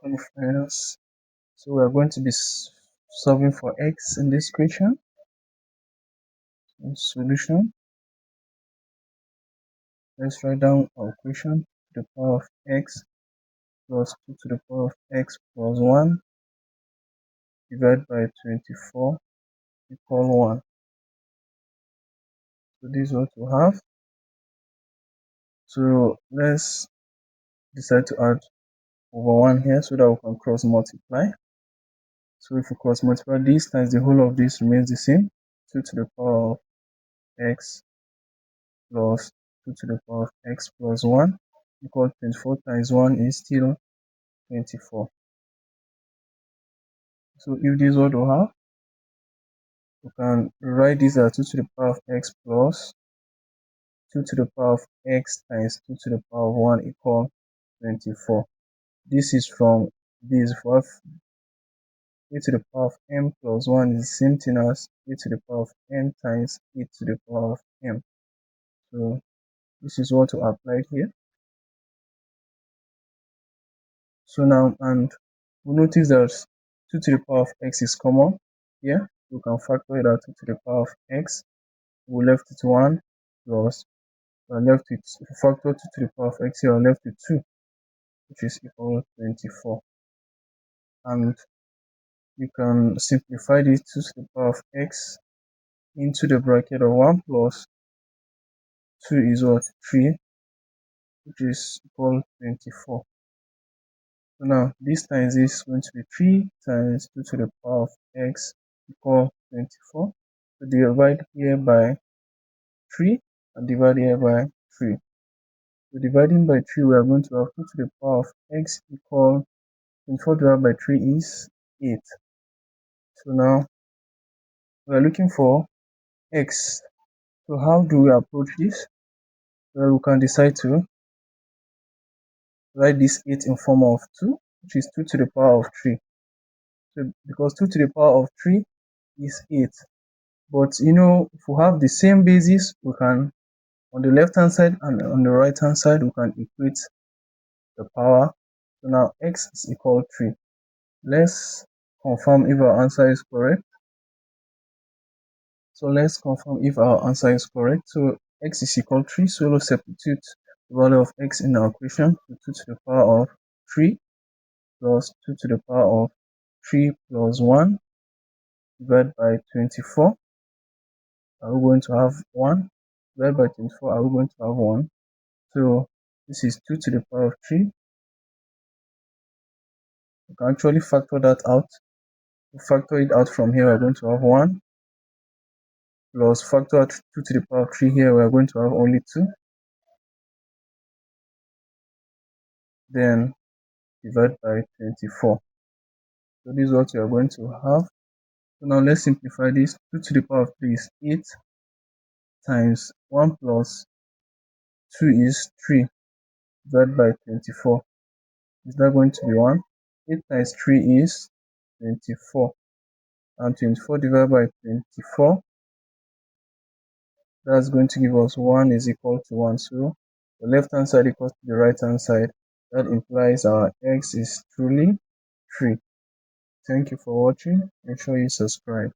qualifiers. So we are going to be solving for x in this question. Solution. Let's write down our equation to the power of x plus 2 to the power of x plus 1 divided by 24 equal 1. So this is what we have. So let's decide to add over 1 here so that we can cross multiply. So if we cross multiply this times the whole of this remains the same. 2 to the power of x plus 2 to the power of x plus 1 equal 24 times 1 is still 24. So if this is what we have, we can write this as 2 to the power of x plus 2 to the power of x times 2 to the power of 1 equal 24. This is from this. For a to the power of m plus 1 is the same thing as a to the power of n times a to the power of m. So this is what we applied here. So now, and we notice that 2 to the power of x is common here. We can factor it out. 2 to the power of x. We left with 1 plus, we are left with, if we factor 2 to the power of x here, we are left with 2, which is equal to 24. And you can simplify this 2 to the power of x into the bracket of 1 plus 2 is what? 3, which is equal to 24. So now this times this is going to be 3 times 2 to the power of x equal 24. So divide here by 3 and divide here by 3. So dividing by 3, we are going to have 2 to the power of x equal 24 divided by 3 is 8. So now we are looking for x. So how do we approach this? Well, we can decide to write this 8 in form of 2, which is 2 to the power of 3. So because 2 to the power of 3 is 8. But if we have the same basis, we can, on the left hand side and on the right hand side, we can equate the power. So now x is equal to 3. Let's confirm if our answer is correct. So let's confirm if our answer is correct. So x is equal to 3. So we'll substitute the value of x in our equation to 2 to the power of 3 plus 2 to the power of 3 plus 1 divided by 24. Are we going to have 1? Divided by 24, are we going to have 1? So this is 2 to the power of 3. We can actually factor that out. We factor it out from here, we're going to have 1 plus factor out 2 to the power of 3 here, we're going to have only 2. Then divide by 24. So this is what we are going to have. So now let's simplify this. 2 to the power of 3 is 8 times 1 plus 2 is 3 divided by 24. Is that going to be 1? 8 times 3 is 24. And 24 divided by 24, that's going to give us 1 is equal to 1. So the left hand side equals to the right hand side. That implies our x is truly 3. Thank you for watching. Make sure you subscribe.